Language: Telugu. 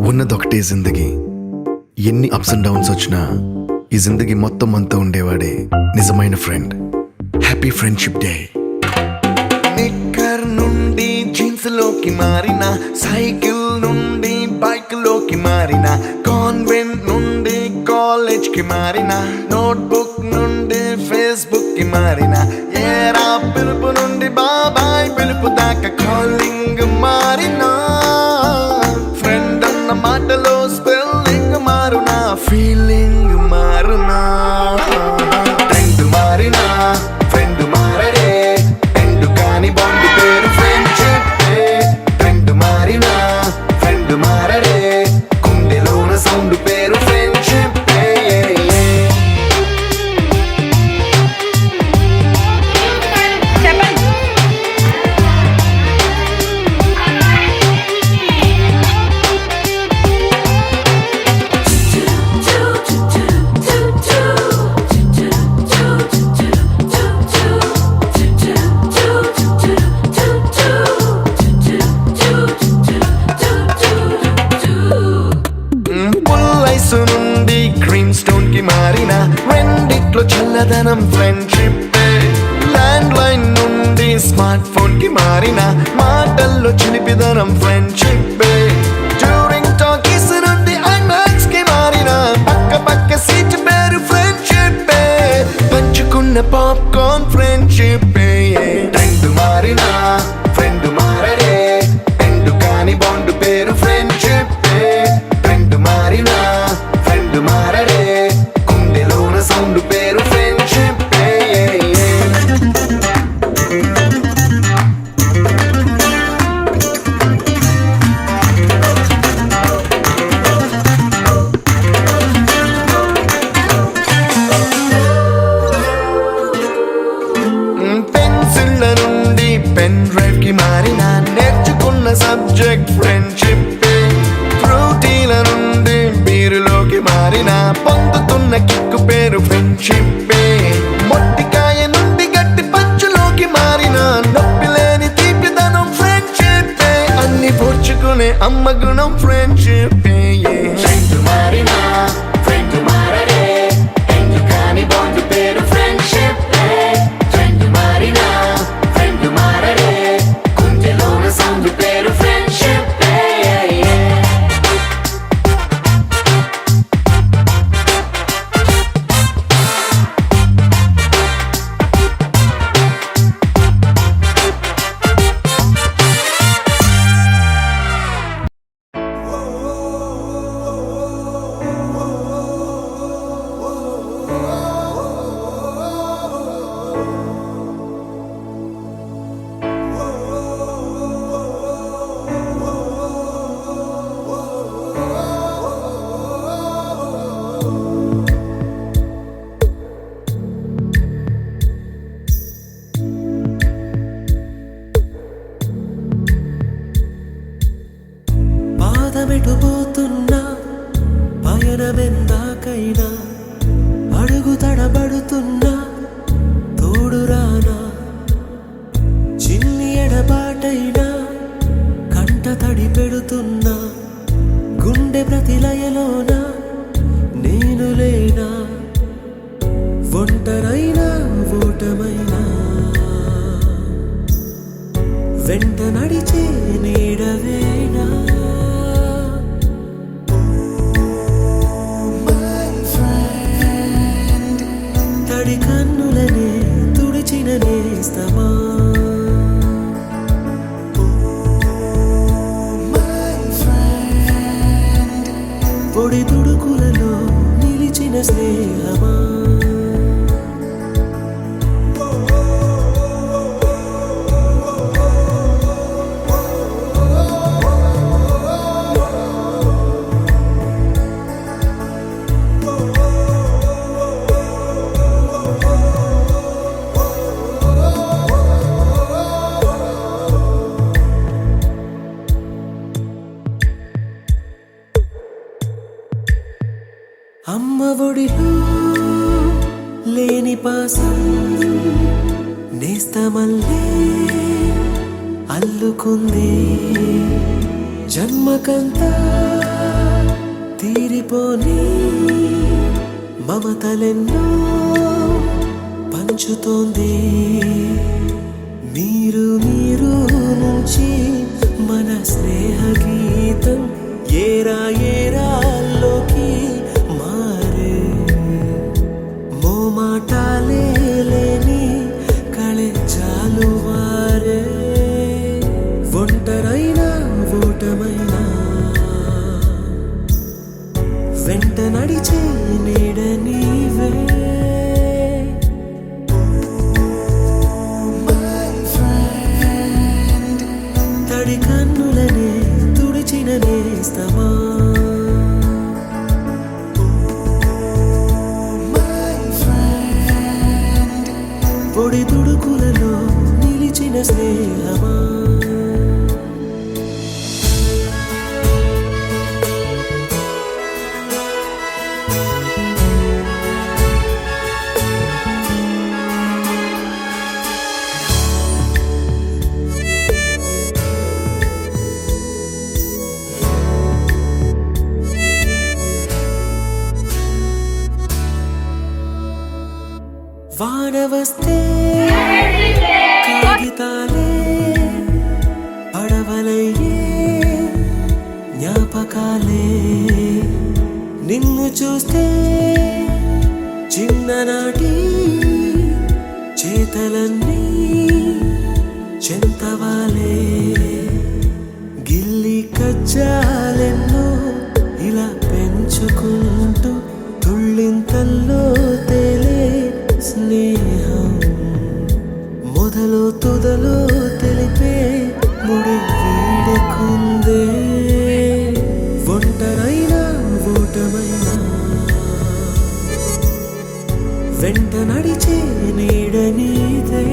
ఉన్నదొకటే జిందగీ. ఎన్ని అప్స్ అండ్ డౌన్స్ వచ్చినా ఈ జిందగీ మొత్తం అంతా ఉండేవాడే నిజమైన ఫ్రెండ్. Happy friendship day. నిక్కర్ నుండి జీన్స్ లోకి మారిన, సైకిల్ నుండి బైక్ లోకి మారిన, కాన్వెంట్ నుండి కాలేజ్ కి మారిన, నోట్బుక్ నుండి ఫేస్బుక్ కి మారిన, ఏరా పిలుపు నుండి బాబాయ్ పిలుపు దాకా కాలింగ్ మారిన, ఫ్రెండ్ అన్న మాటలో స్పెల్లింగ్ మారునా, ఫీలింగ్ మారునా, ట్రెండ్ మారినా ఫ్రెండ్ మారడే, ఎండు కాని బాండ్ పేరు ఫ్రెండ్షిప్. ట్రెండ్ మారినా ఫ్రెండ్ మారడే, గుండెలోన సౌండ్ పేరు ఫ్రెండ్షిప్. నుండి గ్రీన్ స్టోన్ కి మారిన, రెండిట్లో చల్లదనం ఫ్రెండ్షిప్. ల్యాండ్ లైన్ నుండి స్మార్ట్ ఫోన్ కి మారిన, మాటల్లో చిలిపిదనం ఫ్రెండ్షిప్. డ్యూరింగ్ టాకీస్ నుండి ఐమాక్స్ కి మారిన, పక్క పక్క సీట్ పేరు ఫ్రెండ్షిప్. పంచుకున్న పాప్కార్న్ ఫ్రెండ్షిప్. ట్రెండ్ మారిన ఫ్రెండ్ మారడే, ఎండు కాని బాండ్ పేరు ఫ్రెండ్షిప్. ట్రెండ్ మారిన ఫ్రెండ్ మారడే, గుండెలోన సౌండ్ పేరు ఫ్రెండ్షిప్. పెన్సిళ్ళ నుండి పెన్ డ్రైవ్ కి మారిన, నేర్చుకున్న సబ్జెక్ట్ ఫ్రెండ్షిప్. ఫ్రూటీల నుండి బీరులోకి మారిన, పొందుతున్న కిక్కు పేరు ఫ్రెండ్షిప్. మొట్టికాయ నుండి గట్టి పంచులోకి మారిన, నొప్పి లేని తీపిదనం ఫ్రెండ్షిప్. అన్ని పోర్చుకునే అమ్మ గుణం ఫ్రెండ్షిప్. ఫ్రెండ్ మారిన ఫ్రెండ్ మారడే, ఎందు కాని బాండ్ పేరు ఫ్రెండ్షిప్. ఫ్రెండ్ మారిన ఫ్రెండ్ మారడే, గుండెలోన సౌండ్ పేరు ఫ్రెండ్షిప్. పాదమెటుపోతున్నా పయనమెందాకైనా, అడుగు తడబడుతున్నా తోడురానా, చిన్ని ఎడబాటైనా కంట తడి పెడుతున్నా, గుండె ప్రతిలయలోన నేను లేనా, ఒంటరైనా ఓటమైనా వెంట నడిచే నీడవేనా. తడి కన్నులనే తుడిచిన నేస్తమా, పొడి తుడుకులలో నిలిచిన స్నేహమా. అమ్మ ఒడిలో లేని పాసం నేస్తమల్లే అల్లుకుంది, జన్మకంతా తీరిపోని మమతలెన్నో పంచుతోంది. మీరు మీరు నుంచి మన స్నేహ గీతం ఏరా ఏరాల్లోకి మారే. మోమాటాలే లేని కళే చాలు వారే. ఒంటరైనా ఓటమైనా వెంట నడిచే నీడ నీవే. తడి కన్నులనే తుడిచిన నేస్తమా. పొడి తుడుకులలో నిలిచిన స్నేహమా. వాన వస్తే కాగితాలే పడవలయ్యే జ్ఞాపకాలే. నిన్ను చూస్తే చిన్ననాటి చేతలన్నీ చెంతవాలే. గిల్లి కజ్జాలెన్నో ఇలా పెంచుకుంటూ తుళ్ళింతల్లో తేలే స్నేహం. మొదలు తుదలో తెలిపే ముడి వీడకుందే. ఒంటరైనా ఓటమైనా వెంట నడిచే నీడ నీదే.